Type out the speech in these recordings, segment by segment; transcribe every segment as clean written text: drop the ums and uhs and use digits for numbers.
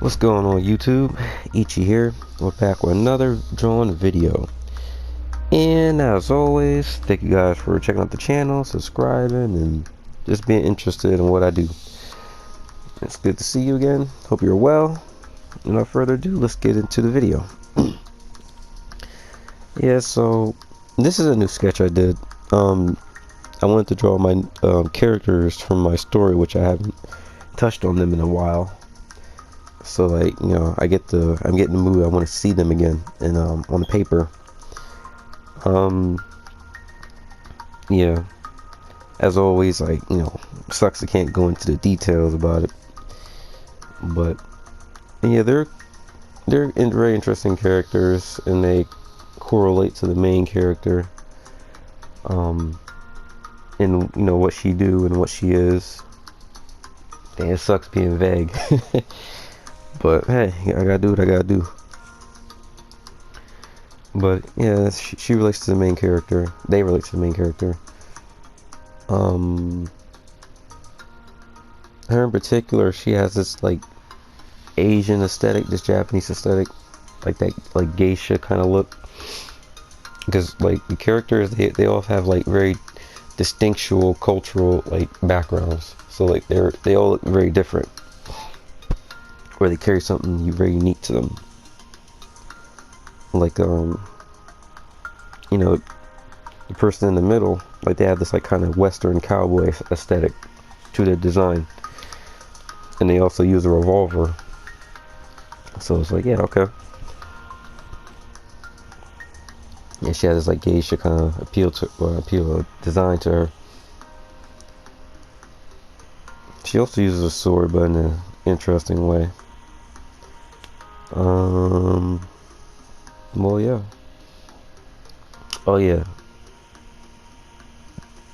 What's going on YouTube? Ichi here. We're back with another drawn video. And as always, thank you guys for checking out the channel, subscribing, and just being interested in what I do. It's good to see you again. Hope you're well. Without further ado, let's get into the video. Yeah, so this is a new sketch I did. I wanted to draw my characters from my story, which I haven't touched on them in a while. So like, I'm getting the mood. I want to see them again and on the paper. Yeah, as always, like, sucks I can't go into the details about it, but yeah, they're very interesting characters, and they correlate to the main character, and what she do and what she is. And it sucks being vague. But hey, I gotta do what I gotta do. But yeah, she relates to the main character. They relate to the main character. Her in particular, she has this like Asian aesthetic, this Japanese aesthetic, like that like geisha kind of look. Because like the characters, they all have like very distinctual cultural like backgrounds. So like they all look very different, or they carry something very unique to them. Like the person in the middle, like they have this like kind of Western cowboy aesthetic to their design, and they also use a revolver. So it's like, yeah, okay. Yeah, she has this like geisha kind of appeal design to her. She also uses a sword, but in an interesting way. Well, yeah. Oh yeah,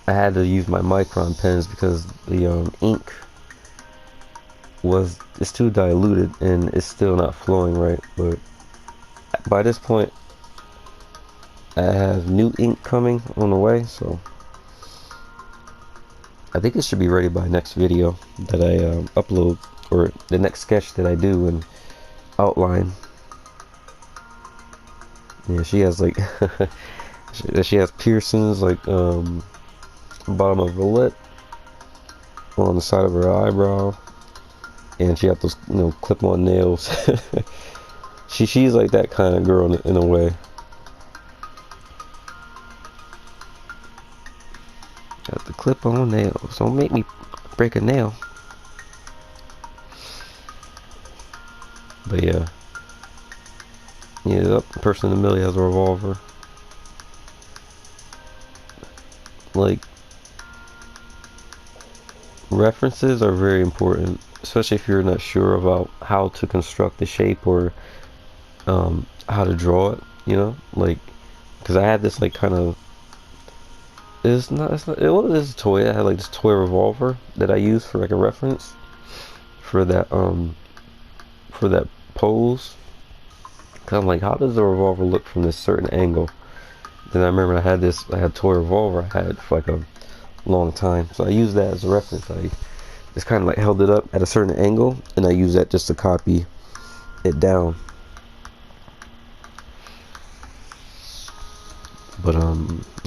I had to use my Micron pens because the ink it's too diluted and it's still not flowing right. But by this point, I have new ink coming on the way, so I think it should be ready by next video that I upload, or the next sketch that I do and outline. Yeah, she has like she has piercings like bottom of her lip, on the side of her eyebrow, and she has those clip-on nails. She's like that kind of girl in a way. Got the clip-on nails. Don't make me break a nail. But yeah. Yeah, the person in the middle has a revolver. Like, references are very important, especially if you're not sure about how to construct the shape or how to draw it, like, because I had this like kind of, it was a toy. I had like this toy revolver that I used for like a reference for that pose. Cause I'm like, how does the revolver look from this certain angle? Then I remember I had a toy revolver I had for like a long time, so I used that as a reference. I just kind of like held it up at a certain angle, and I used that just to copy it down. But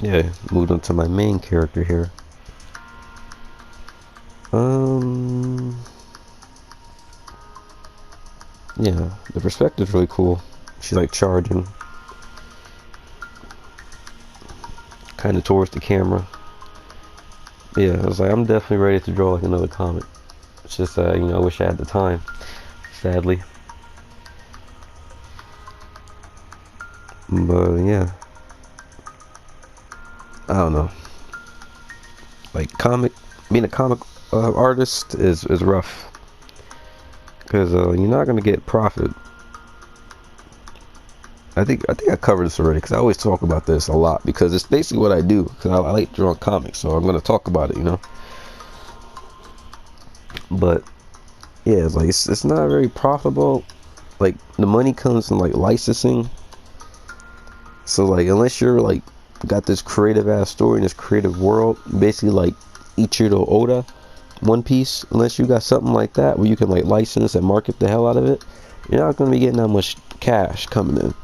yeah, moved on to my main character here. Yeah, the perspective's really cool. She's like charging kind of towards the camera. Yeah, I was like, I'm definitely ready to draw like another comic. It's just I wish I had the time, sadly. But yeah, I don't know. Like being a comic artist is rough, because you're not gonna get profit. I think I covered this already, because I always talk about this a lot, because it's basically what I do. Because I like drawing comics, so I'm gonna talk about it, But yeah, it's like it's not very profitable. Like, the money comes from like licensing. So like, unless you're like got this creative ass story in this creative world, basically like Ichiro Oda, One Piece, unless you got something like that where you can like license and market the hell out of it, you're not gonna be getting that much cash coming in.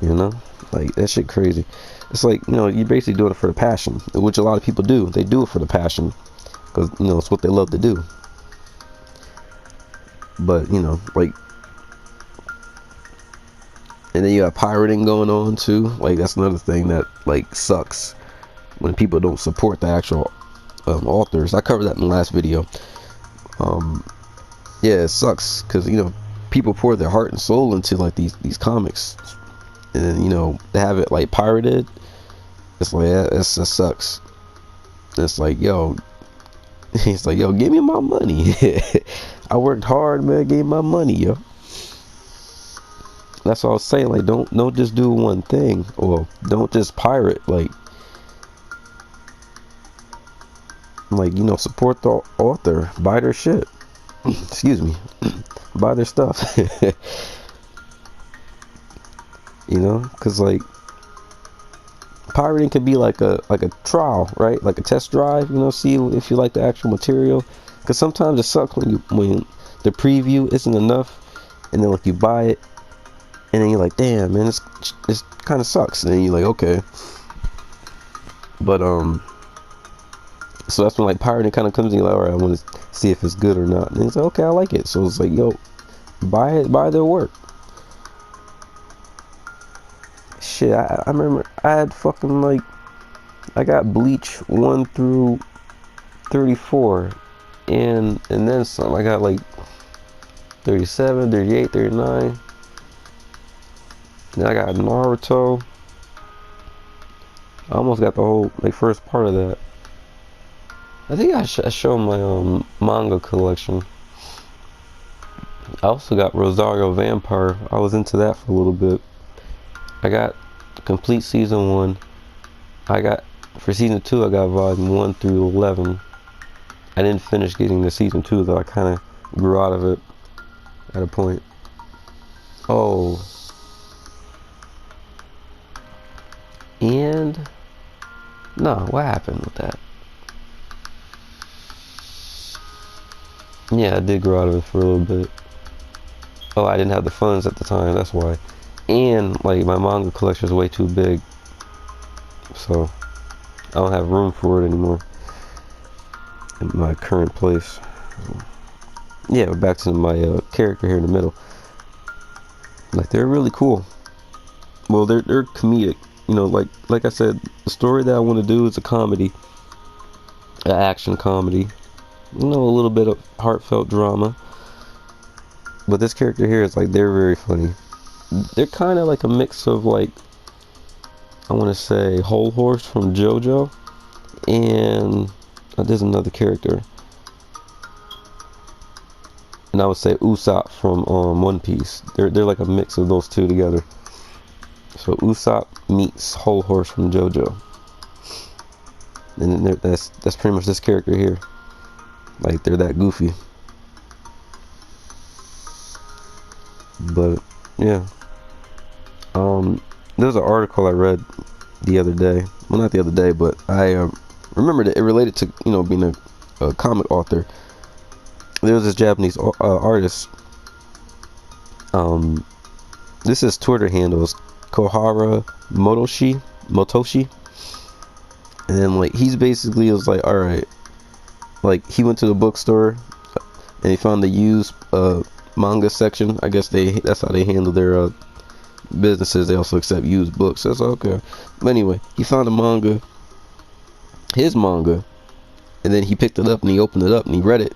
You know, like that shit crazy. It's like, you know, you're basically doing it for the passion, which a lot of people do. They do it for the passion because, you know, it's what they love to do. But, you know, like, and then you have pirating going on too. Like, that's another thing that like sucks when people don't support the actual authors. I covered that in the last video. Yeah, it sucks because, you know, people pour their heart and soul into like these comics, and then, you know, they have it like pirated. It's like that sucks. It's like, yo, he's like, yo, give me my money. I worked hard, man. Gave my money, yo. That's what I was saying. Like, don't just do one thing, or don't just pirate. Like, you know, support the author. Buy their shit. Excuse me. Buy their stuff. You know, because like pirating could be like a trial, right? Like a test drive. You know, see if you like the actual material. Because sometimes it sucks when the preview isn't enough, and then like you buy it, and then you're like, damn, man, it's kind of sucks. And then you're like, okay. But so that's when like pirating kind of comes in. You're like, all right, I want to see if it's good or not. And it's like, okay, I like it. So it's like, yo, buy it, buy their work. Shit, I remember I had fucking like, I got Bleach 1 through 34, and then some. I got like 37, 38, 39. Then I got Naruto. I almost got the whole like first part of that. I think I showed my manga collection. I also got Rosario Vampire. I was into that for a little bit. I got complete season 1. I got, for season 2, I got volume 1 through 11. I didn't finish getting the season 2 though. I kind of grew out of it at a point. Oh. And no, what happened with that? Yeah, I did grow out of it for a little bit. Oh, I didn't have the funds at the time, that's why. And like my manga collection is way too big, so I don't have room for it anymore in my current place. Yeah, but back to my character here in the middle. Like, they're really cool. Well, they're comedic. You know, like I said, the story that I want to do is a comedy, an action comedy. You know, a little bit of heartfelt drama. But this character here is like, they're very funny. They're kind of like a mix of like, I want to say Whole Horse from JoJo, and there's another character, and I would say Usopp from One Piece. They're like a mix of those two together. So Usopp meets Whole Horse from JoJo, and that's pretty much this character here. Like, they're that goofy. But yeah, there's an article I read the other day. Well, not the other day, but I remembered it related to, you know, being a comic author. There was this Japanese artist. This is Twitter handles Kohara Motoshi, and then like he's basically was like, all right, like he went to the bookstore and he found the used manga section. I guess that's how they handle their businesses. They also accept used books. That's okay. But anyway, he found a manga, his manga, and then he picked it up and he opened it up and he read it,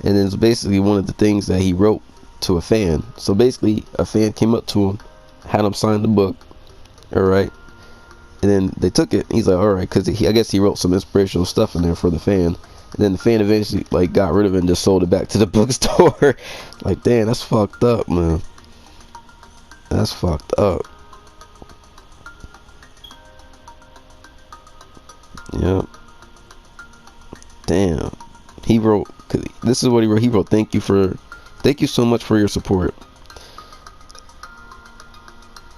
and then it's basically one of the things that he wrote to a fan. So basically, a fan came up to him, had him sign the book, all right, and then they took it. He's like, all right, because I guess he wrote some inspirational stuff in there for the fan. And then the fan eventually like got rid of it and just sold it back to the bookstore. Like, damn, that's fucked up, man. That's fucked up. Yep. Damn. He wrote, this is what he wrote. He wrote, thank you so much for your support.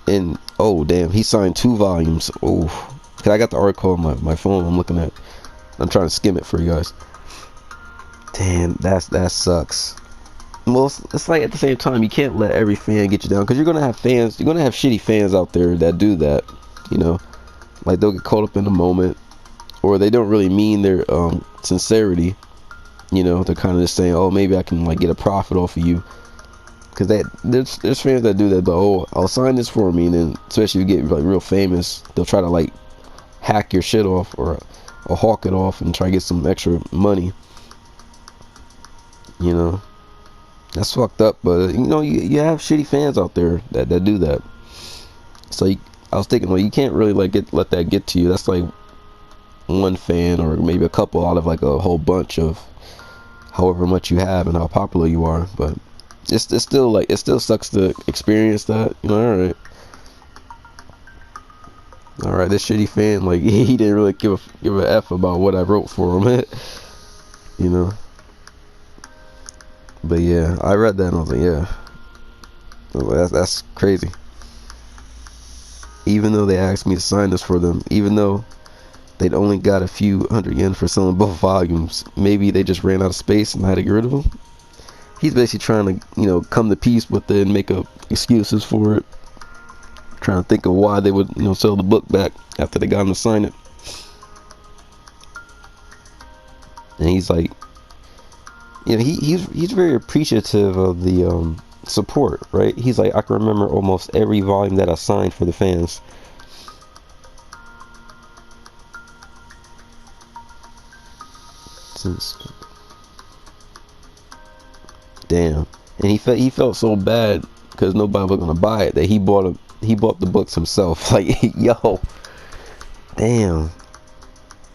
And oh damn, he signed 2 volumes. Oh, cause I got the article on my phone I'm looking at. I'm trying to skim it for you guys. Damn, that sucks. Well, it's like at the same time, you can't let every fan get you down, because you're gonna have fans. You're gonna have shitty fans out there that do that. You know, like they'll get caught up in the moment, or they don't really mean their sincerity. You know, they're kind of just saying, oh, maybe I can like get a profit off of you. Because there's fans that do that, but oh, I'll sign this for me, and then especially if you get like real famous, they'll try to like hack your shit off, or hawk it off and try to get some extra money. You know, that's fucked up. But you know, you have shitty fans out there that do that. So I was thinking, well, you can't really like let that get to you. That's like one fan, or maybe a couple out of like a whole bunch of however much you have and how popular you are. But it's still like, it still sucks to experience that. You know, all right, this shitty fan, like he didn't really give a f about what I wrote for him. You know. But yeah, I read that and I was like, yeah, that's crazy. Even though they asked me to sign this for them, even though they'd only got a few hundred yen for selling both volumes, maybe they just ran out of space and I had to get rid of them. He's basically trying to, you know, come to peace with it and make up excuses for it. Trying to think of why they would, you know, sell the book back after they got him to sign it. And he's like, you know, he's very appreciative of the support, right? He's like, I can remember almost every volume that I signed for the fans. Damn. And he felt so bad because nobody was gonna buy it that he bought the books himself. Like, yo, damn.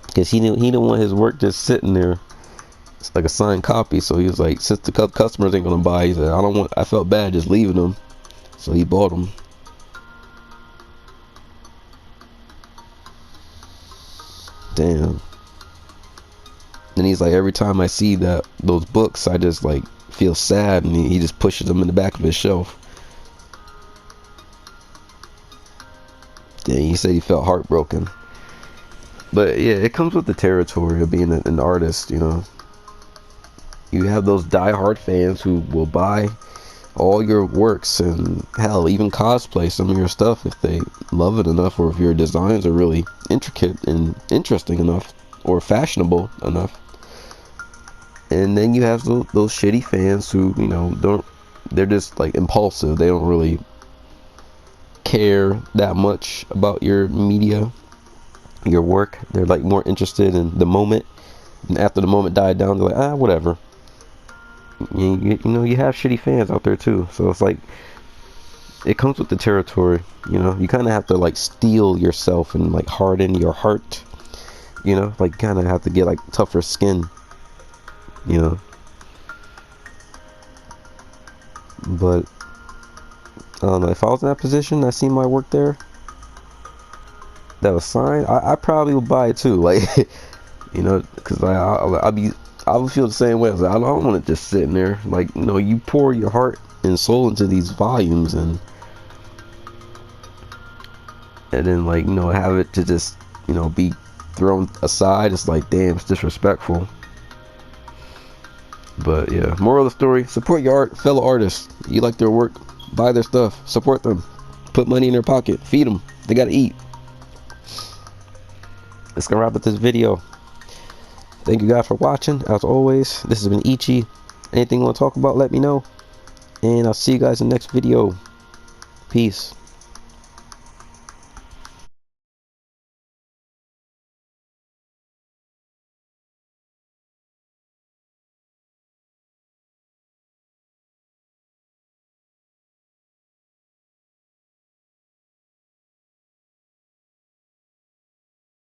Because he didn't want his work just sitting there. It's like a signed copy. So he was like, since the customers ain't gonna buy, he said, I felt bad just leaving them, so he bought them. Damn. And he's like, every time I see those books, I just like feel sad, and he just pushes them in the back of his shelf. Dang, he said he felt heartbroken. But yeah, it comes with the territory of being an artist, you know. You have those die-hard fans who will buy all your works, and hell, even cosplay some of your stuff if they love it enough, or if your designs are really intricate and interesting enough, or fashionable enough. And then you have those shitty fans who, you know, they're just like impulsive. They don't really care that much about your media, your work. They're like more interested in the moment, and after the moment died down, they're like, whatever. You know, you have shitty fans out there too. So it's like, it comes with the territory. You know, you kind of have to like steel yourself and like harden your heart. You know, like kind of have to get like tougher skin. You know, but I don't know, if I was in that position, I see my work there that was signed, I probably would buy it too. Like, you know, because I would feel the same way. I don't want it just sitting there. Like, you know, you pour your heart and soul into these volumes, and then like, you know, have it to just, you know, be thrown aside. It's like, damn, it's disrespectful. But yeah, moral of the story: support your fellow artists. You like their work, buy their stuff, support them, put money in their pocket, feed them. They gotta eat. That's gonna wrap up this video. Thank you guys for watching. As always, this has been Ichi. Anything you want to talk about, let me know. And I'll see you guys in the next video. Peace.